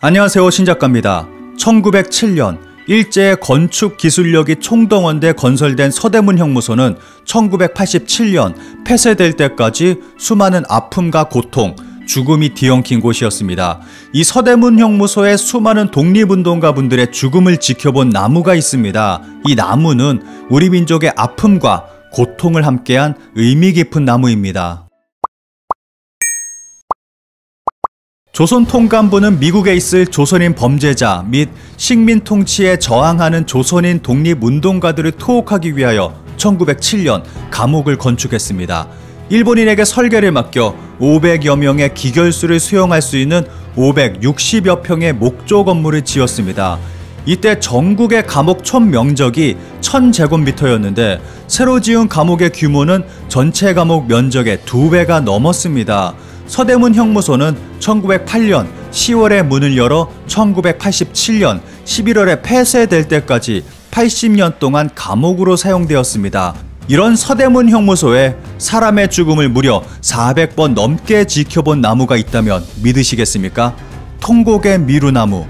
안녕하세요, 신작가입니다. 1907년 일제의 건축 기술력이 총동원돼 건설된 서대문 형무소는 1987년 폐쇄될 때까지 수많은 아픔과 고통, 죽음이 뒤엉킨 곳이었습니다. 이 서대문 형무소에 수많은 독립운동가분들의 죽음을 지켜본 나무가 있습니다. 이 나무는 우리 민족의 아픔과 고통을 함께한 의미 깊은 나무입니다. 조선 통감부는 미국에 있을 조선인 범죄자 및 식민 통치에 저항하는 조선인 독립운동가들을 투옥하기 위하여 1907년 감옥을 건축했습니다. 일본인에게 설계를 맡겨 500여 명의 기결수를 수용할 수 있는 560여 평의 목조 건물을 지었습니다. 이때 전국의 감옥 총 면적이 1000제곱미터였는데 새로 지은 감옥의 규모는 전체 감옥 면적의 2배가 넘었습니다. 서대문 형무소는 1908년 10월에 문을 열어 1987년 11월에 폐쇄될 때까지 80년 동안 감옥으로 사용되었습니다. 이런 서대문 형무소에 사람의 죽음을 무려 400번 넘게 지켜본 나무가 있다면 믿으시겠습니까? 통곡의 미루나무.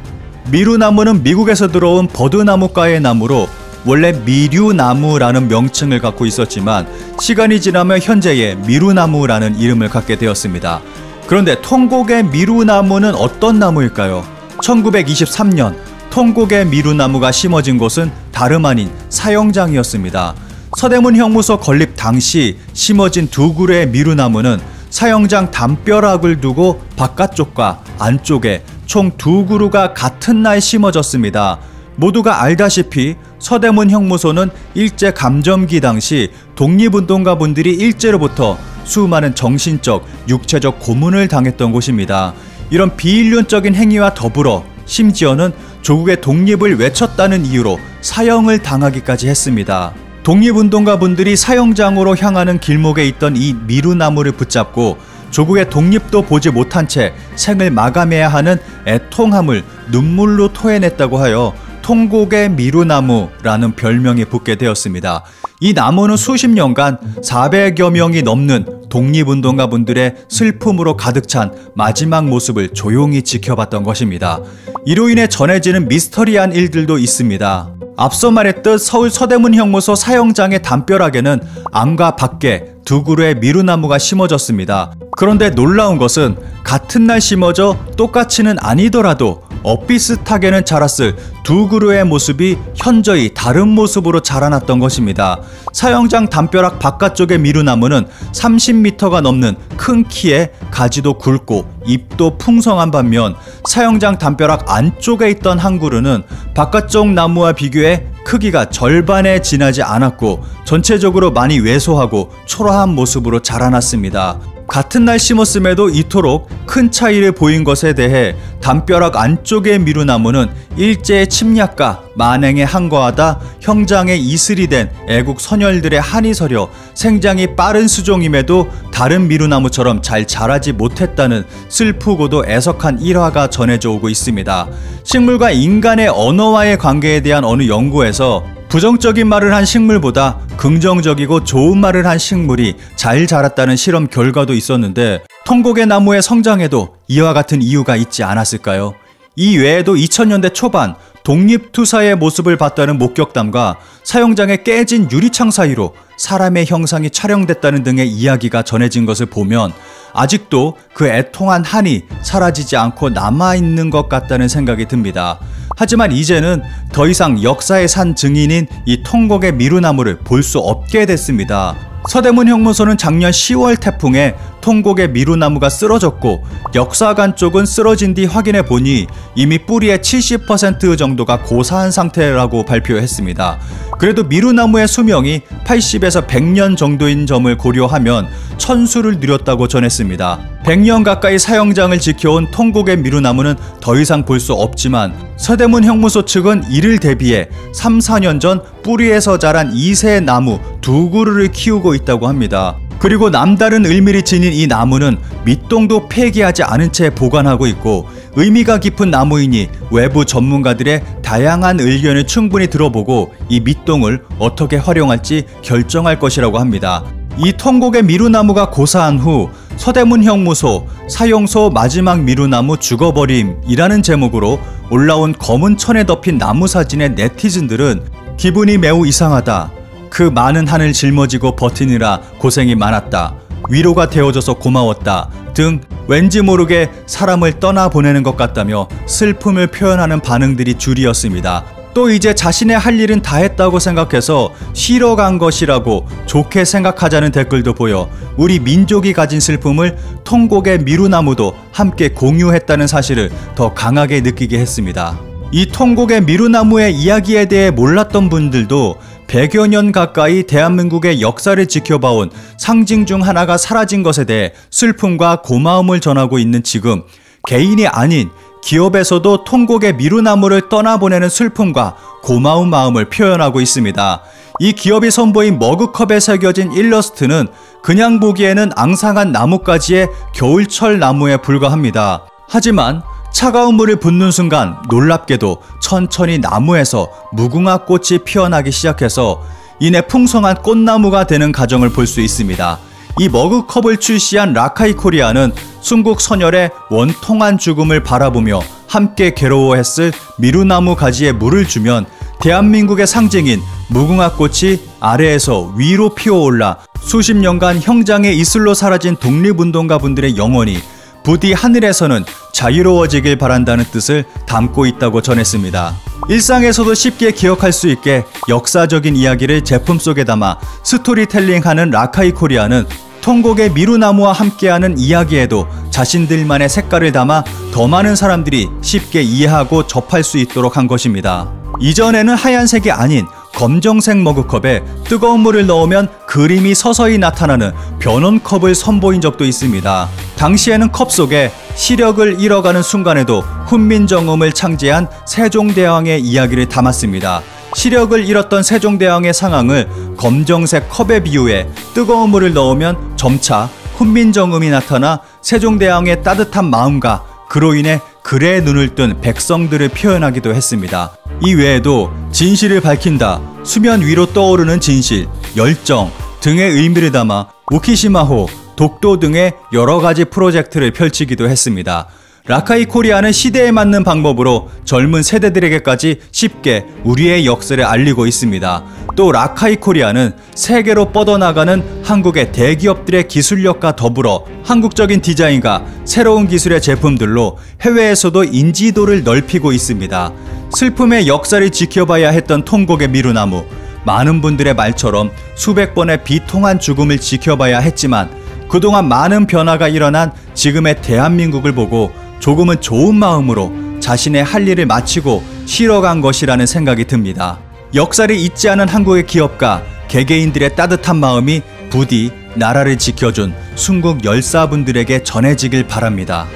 미루나무는 미국에서 들어온 버드나무과의 나무로 원래 미류나무라는 명칭을 갖고 있었지만 시간이 지나며 현재의 미루나무라는 이름을 갖게 되었습니다. 그런데 통곡의 미루나무는 어떤 나무일까요? 1923년 통곡의 미루나무가 심어진 곳은 다름 아닌 사형장이었습니다. 서대문 형무소 건립 당시 심어진 2그루의 미루나무는 사형장 담벼락을 두고 바깥쪽과 안쪽에 총 2그루가 같은 날 심어졌습니다. 모두가 알다시피 서대문 형무소는 일제 감점기 당시 독립운동가분들이 일제로부터 수많은 정신적, 육체적 고문을 당했던 곳입니다. 이런 비인륜적인 행위와 더불어 심지어는 조국의 독립을 외쳤다는 이유로 사형을 당하기까지 했습니다. 독립운동가분들이 사형장으로 향하는 길목에 있던 이 미루나무를 붙잡고 조국의 독립도 보지 못한 채 생을 마감해야 하는 애통함을 눈물로 토해냈다고 하여 통곡의 미루나무라는 별명이 붙게 되었습니다. 이 나무는 수십 년간 400여 명이 넘는 독립운동가분들의 슬픔으로 가득 찬 마지막 모습을 조용히 지켜봤던 것입니다. 이로 인해 전해지는 미스터리한 일들도 있습니다. 앞서 말했듯 서울 서대문 형무소 사형장의 담벼락에는 안과 밖에 2그루의 미루나무가 심어졌습니다. 그런데 놀라운 것은 같은 날 심어져 똑같이는 아니더라도 엇비슷하게는 자랐을 2그루의 모습이 현저히 다른 모습으로 자라났던 것입니다. 사형장 담벼락 바깥쪽의 미루나무는 30m가 넘는 큰 키에 가지도 굵고 잎도 풍성한 반면 사형장 담벼락 안쪽에 있던 한 그루는 바깥쪽 나무와 비교해 크기가 절반에 지나지 않았고 전체적으로 많이 왜소하고 초라한 모습으로 자라났습니다. 같은 날 심었음에도 이토록 큰 차이를 보인 것에 대해 담벼락 안쪽의 미루나무는 일제의 침략과 만행에 항거하다 형장에 이슬이 된 애국 선열들의 한이 서려 생장이 빠른 수종임에도 다른 미루나무처럼 잘 자라지 못했다는 슬프고도 애석한 일화가 전해져 오고 있습니다. 식물과 인간의 언어와의 관계에 대한 어느 연구에서 부정적인 말을 한 식물보다 긍정적이고 좋은 말을 한 식물이 잘 자랐다는 실험 결과도 있었는데 통곡의 나무의 성장에도 이와 같은 이유가 있지 않았을까요? 이 외에도 2000년대 초반 독립투사의 모습을 봤다는 목격담과 사형장의 깨진 유리창 사이로 사람의 형상이 촬영됐다는 등의 이야기가 전해진 것을 보면 아직도 그 애통한 한이 사라지지 않고 남아있는 것 같다는 생각이 듭니다. 하지만 이제는 더 이상 역사의 산 증인인 이 통곡의 미루나무를 볼 수 없게 됐습니다. 서대문 형무소는 작년 10월 태풍에 통곡의 미루나무가 쓰러졌고 역사관 쪽은 쓰러진 뒤 확인해 보니 이미 뿌리의 70% 정도가 고사한 상태라고 발표했습니다. 그래도 미루나무의 수명이 80에서 100년 정도인 점을 고려하면 천수를 누렸다고 전했습니다. 100년 가까이 사형장을 지켜온 통곡의 미루나무는 더 이상 볼 수 없지만 서대문 형무소 측은 이를 대비해 3, 4년 전 뿌리에서 자란 2세 나무 2그루를 키우고 있다고 합니다. 그리고 남다른 의미를 지닌 이 나무는 밑동도 폐기하지 않은 채 보관하고 있고 의미가 깊은 나무이니 외부 전문가들의 다양한 의견을 충분히 들어보고 이 밑동을 어떻게 활용할지 결정할 것이라고 합니다. 이 통곡의 미루나무가 고사한 후 서대문 형무소 사형소 마지막 미루나무 죽어버림이라는 제목으로 올라온 검은 천에 덮인 나무 사진의 네티즌들은 기분이 매우 이상하다. 그 많은 하늘 짊어지고 버티느라 고생이 많았다. 위로가 되어줘서 고마웠다. 등 왠지 모르게 사람을 떠나보내는 것 같다며 슬픔을 표현하는 반응들이 줄이었습니다. 또 이제 자신의 할 일은 다 했다고 생각해서 쉬러 간 것이라고 좋게 생각하자는 댓글도 보여 우리 민족이 가진 슬픔을 통곡의 미루나무도 함께 공유했다는 사실을 더 강하게 느끼게 했습니다. 이 통곡의 미루나무의 이야기에 대해 몰랐던 분들도 100여 년 가까이 대한민국의 역사를 지켜봐온 상징 중 하나가 사라진 것에 대해 슬픔과 고마움을 전하고 있는 지금, 개인이 아닌 기업에서도 통곡의 미루나무를 떠나보내는 슬픔과 고마운 마음을 표현하고 있습니다. 이 기업이 선보인 머그컵에 새겨진 일러스트는 그냥 보기에는 앙상한 나뭇가지의 겨울철 나무에 불과합니다. 하지만 차가운 물을 붓는 순간 놀랍게도 천천히 나무에서 무궁화 꽃이 피어나기 시작해서 이내 풍성한 꽃나무가 되는 과정을 볼 수 있습니다. 이 머그컵을 출시한 라카이 코리아는 순국 선열의 원통한 죽음을 바라보며 함께 괴로워했을 미루나무 가지에 물을 주면 대한민국의 상징인 무궁화꽃이 아래에서 위로 피어올라 수십 년간 형장의 이슬로 사라진 독립운동가분들의 영혼이 부디 하늘에서는 자유로워지길 바란다는 뜻을 담고 있다고 전했습니다. 일상에서도 쉽게 기억할 수 있게 역사적인 이야기를 제품 속에 담아 스토리텔링하는 라카이 코리아는 통곡의 미루나무와 함께하는 이야기에도 자신들만의 색깔을 담아 더 많은 사람들이 쉽게 이해하고 접할 수 있도록 한 것입니다. 이전에는 하얀색이 아닌 검정색 머그컵에 뜨거운 물을 넣으면 그림이 서서히 나타나는 변온컵을 선보인 적도 있습니다. 당시에는 컵 속에 시력을 잃어가는 순간에도 훈민정음을 창제한 세종대왕의 이야기를 담았습니다. 시력을 잃었던 세종대왕의 상황을 검정색 컵에 비유해 뜨거운 물을 넣으면 점차 훈민정음이 나타나 세종대왕의 따뜻한 마음과 그로 인해 글에 눈을 뜬 백성들을 표현하기도 했습니다. 이 외에도 진실을 밝힌다, 수면 위로 떠오르는 진실, 열정 등의 의미를 담아 우키시마호, 독도 등의 여러 가지 프로젝트를 펼치기도 했습니다. 라카이 코리아는 시대에 맞는 방법으로 젊은 세대들에게까지 쉽게 우리의 역사를 알리고 있습니다. 또 라카이 코리아는 세계로 뻗어나가는 한국의 대기업들의 기술력과 더불어 한국적인 디자인과 새로운 기술의 제품들로 해외에서도 인지도를 넓히고 있습니다. 슬픔의 역사를 지켜봐야 했던 통곡의 미루나무, 많은 분들의 말처럼 수백 번의 비통한 죽음을 지켜봐야 했지만 그동안 많은 변화가 일어난 지금의 대한민국을 보고 조금은 좋은 마음으로 자신의 할 일을 마치고 쉬러 간 것이라는 생각이 듭니다. 역사를 잊지 않은 한국의 기업가, 개개인들의 따뜻한 마음이 부디 나라를 지켜준 순국 열사분들에게 전해지길 바랍니다.